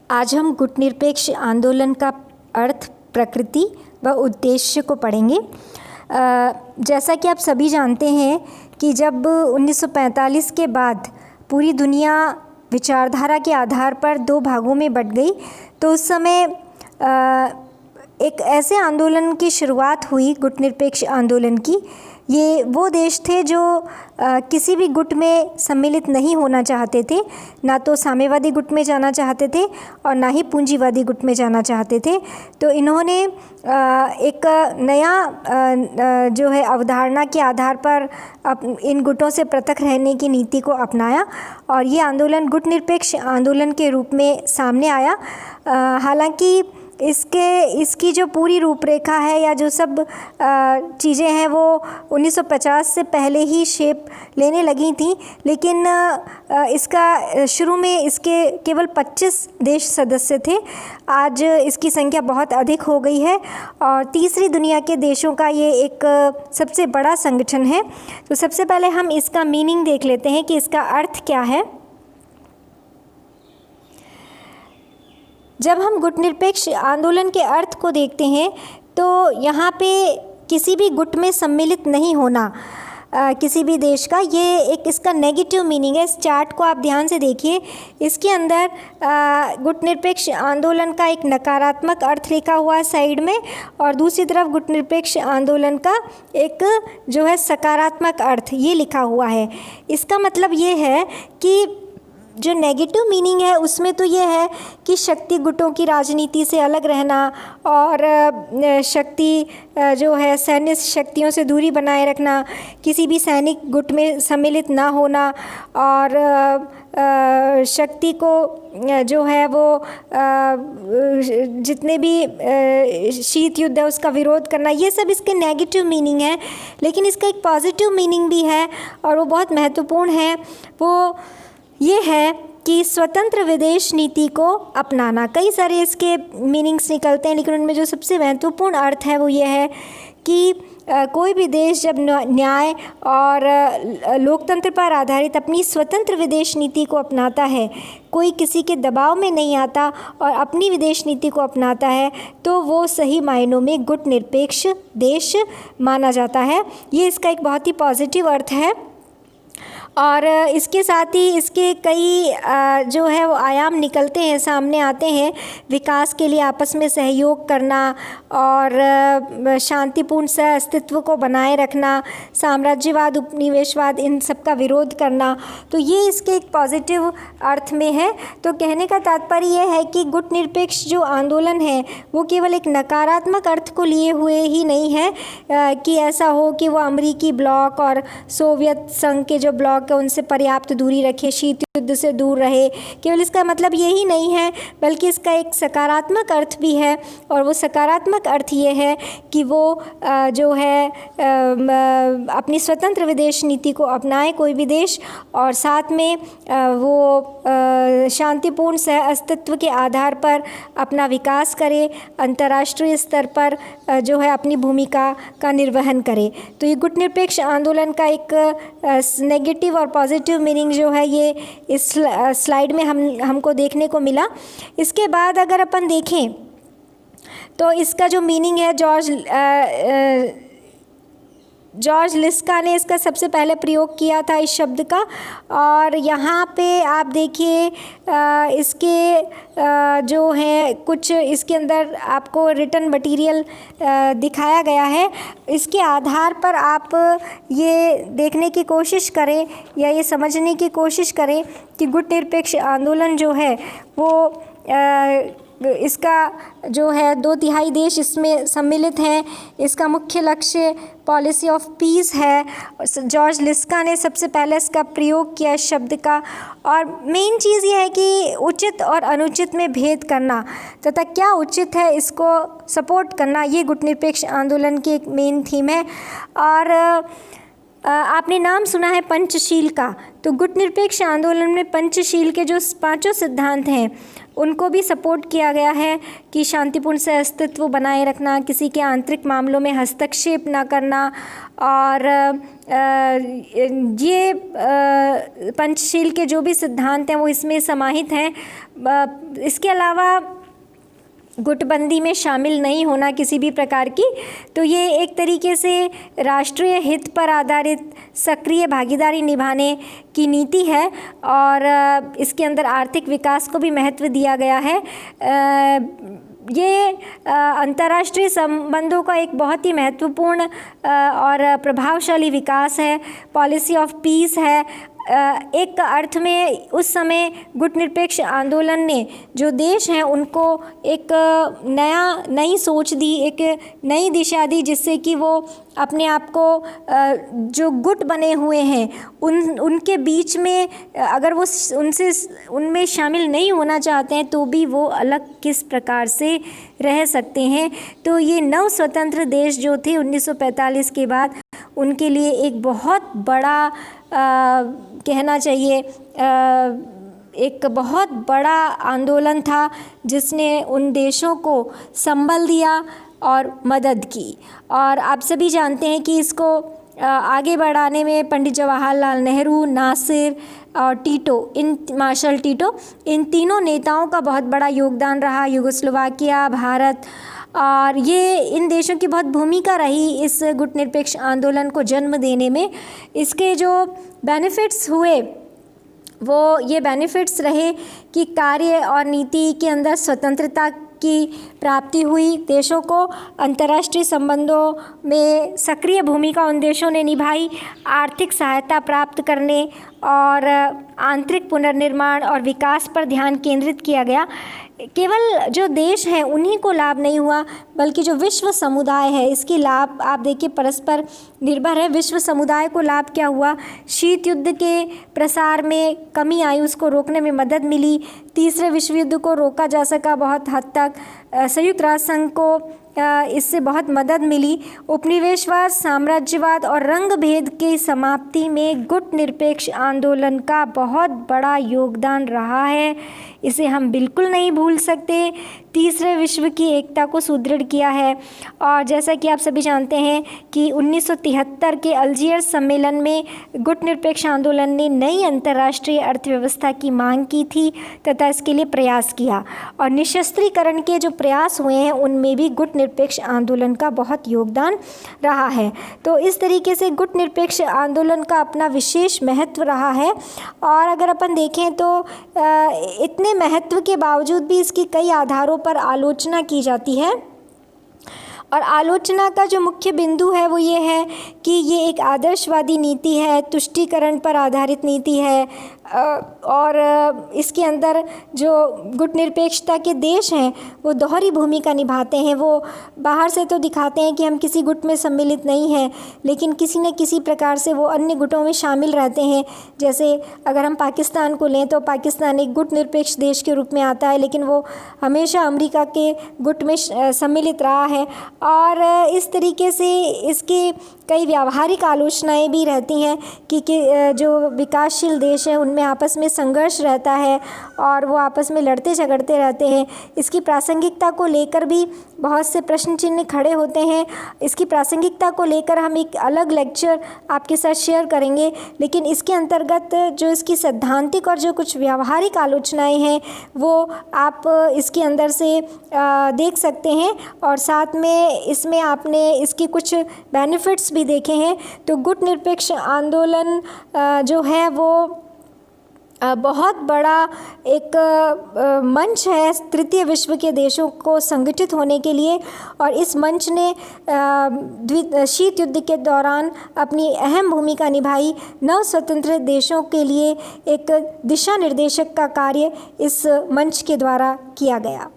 आज हम गुटनिरपेक्ष आंदोलन का अर्थ, प्रकृति व उद्देश्य को पढ़ेंगे। जैसा कि आप सभी जानते हैं कि जब 1945 के बाद पूरी दुनिया विचारधारा के आधार पर दो भागों में बँट गई, तो उस समय एक ऐसे आंदोलन की शुरुआत हुई, गुटनिरपेक्ष आंदोलन की। ये वो देश थे जो किसी भी गुट में सम्मिलित नहीं होना चाहते थे, ना तो साम्यवादी गुट में जाना चाहते थे और ना ही पूंजीवादी गुट में जाना चाहते थे। तो इन्होंने एक नया जो है अवधारणा के आधार पर इन गुटों से पृथक रहने की नीति को अपनाया और ये आंदोलन गुटनिरपेक्ष आंदोलन के रूप में सामने आया। हालांकि इसकी जो पूरी रूपरेखा है या जो सब चीज़ें हैं वो 1950 से पहले ही शेप लेने लगी थी, लेकिन इसका शुरू में इसके केवल 25 देश सदस्य थे। आज इसकी संख्या बहुत अधिक हो गई है और तीसरी दुनिया के देशों का ये एक सबसे बड़ा संगठन है। तो सबसे पहले हम इसका मीनिंग देख लेते हैं कि इसका अर्थ क्या है। जब हम गुटनिरपेक्ष आंदोलन के अर्थ को देखते हैं तो यहाँ पे किसी भी गुट में सम्मिलित नहीं होना किसी भी देश का, ये एक इसका नेगेटिव मीनिंग है। इस चार्ट को आप ध्यान से देखिए, इसके अंदर गुटनिरपेक्ष आंदोलन का एक नकारात्मक अर्थ लिखा हुआ है साइड में और दूसरी तरफ गुटनिरपेक्ष आंदोलन का एक जो है सकारात्मक अर्थ ये लिखा हुआ है। इसका मतलब ये है कि जो नेगेटिव मीनिंग है उसमें तो ये है कि शक्ति गुटों की राजनीति से अलग रहना और शक्ति जो है सैन्य शक्तियों से दूरी बनाए रखना, किसी भी सैनिक गुट में सम्मिलित ना होना और शक्ति को जो है वो जितने भी शीत युद्ध है उसका विरोध करना, ये सब इसके नेगेटिव मीनिंग है। लेकिन इसका एक पॉजिटिव मीनिंग भी है और वो बहुत महत्वपूर्ण है। वो ये है कि स्वतंत्र विदेश नीति को अपनाना। कई सारे इसके मीनिंग्स निकलते हैं, लेकिन उनमें जो सबसे महत्वपूर्ण अर्थ है वो ये है कि कोई भी देश जब न्याय और लोकतंत्र पर आधारित अपनी स्वतंत्र विदेश नीति को अपनाता है, कोई किसी के दबाव में नहीं आता और अपनी विदेश नीति को अपनाता है, तो वो सही मायनों में गुटनिरपेक्ष देश माना जाता है। ये इसका एक बहुत ही पॉजिटिव अर्थ है। और इसके साथ ही इसके कई जो है वो आयाम निकलते हैं, सामने आते हैं। विकास के लिए आपस में सहयोग करना और शांतिपूर्ण सह अस्तित्व को बनाए रखना, साम्राज्यवाद, उपनिवेशवाद, इन सब का विरोध करना, तो ये इसके एक पॉजिटिव अर्थ में है। तो कहने का तात्पर्य ये है कि गुटनिरपेक्ष जो आंदोलन है वो केवल एक नकारात्मक अर्थ को लिए हुए ही नहीं है कि ऐसा हो कि वो अमेरिकी ब्लॉक और सोवियत संघ के जो ब्लॉक उनसे पर्याप्त दूरी रखे, शीत युद्ध से दूर रहे। केवल इसका मतलब यही नहीं है, बल्कि इसका एक सकारात्मक अर्थ भी है और वो सकारात्मक अर्थ ये है कि वो जो है अपनी स्वतंत्र विदेश नीति को अपनाए कोई भी देश और साथ में वो शांतिपूर्ण सह अस्तित्व के आधार पर अपना विकास करे, अंतर्राष्ट्रीय स्तर पर जो है अपनी भूमिका का निर्वहन करे। तो ये गुटनिरपेक्ष आंदोलन का एक नेगेटिव और पॉजिटिव मीनिंग जो है ये इस स्लाइड में हमको देखने को मिला। इसके बाद अगर अपन देखें तो इसका जो मीनिंग है, जॉर्ज लिस्का ने इसका सबसे पहले प्रयोग किया था इस शब्द का। और यहाँ पे आप देखिए इसके जो है कुछ इसके अंदर आपको रिटन मटेरियल दिखाया गया है। इसके आधार पर आप ये देखने की कोशिश करें या ये समझने की कोशिश करें कि गुटनिरपेक्ष आंदोलन जो है वो इसका जो है 2/3 देश इसमें सम्मिलित हैं। इसका मुख्य लक्ष्य पॉलिसी ऑफ पीस है। जॉर्ज लिस्का ने सबसे पहले इसका प्रयोग किया इस शब्द का। और मेन चीज़ ये है कि उचित और अनुचित में भेद करना तथा क्या उचित है इसको सपोर्ट करना, ये गुटनिरपेक्ष आंदोलन की एक मेन थीम है। और आपने नाम सुना है पंचशील का, तो गुटनिरपेक्ष आंदोलन में पंचशील के जो 5 सिद्धांत हैं उनको भी सपोर्ट किया गया है कि शांतिपूर्ण से अस्तित्व बनाए रखना, किसी के आंतरिक मामलों में हस्तक्षेप ना करना, और ये पंचशील के जो भी सिद्धांत हैं वो इसमें समाहित हैं। इसके अलावा गुटबंदी में शामिल नहीं होना किसी भी प्रकार की, तो ये एक तरीके से राष्ट्रीय हित पर आधारित सक्रिय भागीदारी निभाने की नीति है, और इसके अंदर आर्थिक विकास को भी महत्व दिया गया है। ये अंतर्राष्ट्रीय संबंधों का एक बहुत ही महत्वपूर्ण और प्रभावशाली विकास है, पॉलिसी ऑफ पीस है। एक अर्थ में उस समय गुटनिरपेक्ष आंदोलन ने जो देश हैं उनको एक नई सोच दी, एक नई दिशा दी, जिससे कि वो अपने आप को जो गुट बने हुए हैं उनके बीच में अगर वो उनमें शामिल नहीं होना चाहते हैं तो भी वो अलग किस प्रकार से रह सकते हैं। तो ये नव स्वतंत्र देश जो थे 1945 के बाद, उनके लिए एक बहुत बड़ा कहना चाहिए एक बहुत बड़ा आंदोलन था, जिसने उन देशों को संबल दिया और मदद की। और आप सभी जानते हैं कि इसको आगे बढ़ाने में पंडित जवाहरलाल नेहरू, नासिर और मार्शल टीटो, इन तीनों नेताओं का बहुत बड़ा योगदान रहा। यूगोस्लोवाकिया, भारत, और ये इन देशों की बहुत भूमिका रही इस गुटनिरपेक्ष आंदोलन को जन्म देने में। इसके जो बेनिफिट्स हुए वो ये बेनिफिट्स रहे कि कार्य और नीति के अंदर स्वतंत्रता की प्राप्ति हुई, देशों को अंतर्राष्ट्रीय संबंधों में सक्रिय भूमिका उन देशों ने निभाई, आर्थिक सहायता प्राप्त करने और आंतरिक पुनर्निर्माण और विकास पर ध्यान केंद्रित किया गया। केवल जो देश हैं उन्हीं को लाभ नहीं हुआ, बल्कि जो विश्व समुदाय है इसकी लाभ आप देखिए परस्पर निर्भर है। विश्व समुदाय को लाभ क्या हुआ? शीत युद्ध के प्रसार में कमी आई, उसको रोकने में मदद मिली। तीसरे विश्व युद्ध को रोका जा सका बहुत हद तक। संयुक्त राष्ट्र संघ को इससे बहुत मदद मिली। उपनिवेशवाद, साम्राज्यवाद और रंग भेद की समाप्ति में गुटनिरपेक्ष आंदोलन का बहुत बड़ा योगदान रहा है, इसे हम बिल्कुल नहीं भूल सकते। तीसरे विश्व की एकता को सुदृढ़ किया है। और जैसा कि आप सभी जानते हैं कि 1973 के अल्जीयर्स सम्मेलन में गुटनिरपेक्ष आंदोलन ने नई अंतर्राष्ट्रीय अर्थव्यवस्था की मांग की थी तथा इसके लिए प्रयास किया, और निशस्त्रीकरण के जो प्रयास हुए हैं उनमें भी गुटनिरपेक्ष आंदोलन का बहुत योगदान रहा है। तो इस तरीके से गुटनिरपेक्ष आंदोलन का अपना विशेष महत्व रहा है। और अगर अपन देखें तो इतने महत्व के बावजूद भी इसकी कई आधारों पर आलोचना की जाती है, और आलोचना का जो मुख्य बिंदु है वो ये है कि ये एक आदर्शवादी नीति है, तुष्टीकरण पर आधारित नीति है, और इसके अंदर जो गुटनिरपेक्षता के देश हैं वो दोहरी भूमिका निभाते हैं। वो बाहर से तो दिखाते हैं कि हम किसी गुट में सम्मिलित नहीं हैं, लेकिन किसी न किसी प्रकार से वो अन्य गुटों में शामिल रहते हैं। जैसे अगर हम पाकिस्तान को लें तो पाकिस्तान एक गुटनिरपेक्ष देश के रूप में आता है, लेकिन वो हमेशा अमेरिका के गुट में सम्मिलित रहा है। और इस तरीके से इसकी कई व्यावहारिक आलोचनाएं भी रहती हैं कि जो विकासशील देश हैं उनमें आपस में संघर्ष रहता है और वो आपस में लड़ते झगड़ते रहते हैं। इसकी प्रासंगिकता को लेकर भी बहुत से प्रश्न चिन्ह खड़े होते हैं। इसकी प्रासंगिकता को लेकर हम एक अलग लेक्चर आपके साथ शेयर करेंगे, लेकिन इसके अंतर्गत जो इसकी सैद्धांतिक और जो कुछ व्यावहारिक आलोचनाएं हैं वो आप इसके अंदर से देख सकते हैं, और साथ में इसमें आपने इसके कुछ बेनिफिट्स भी देखे हैं। तो गुटनिरपेक्ष आंदोलन जो है वो बहुत बड़ा एक मंच है तृतीय विश्व के देशों को संगठित होने के लिए, और इस मंच ने शीत युद्ध के दौरान अपनी अहम भूमिका निभाई। नव स्वतंत्र देशों के लिए एक दिशा निर्देशक का कार्य इस मंच के द्वारा किया गया।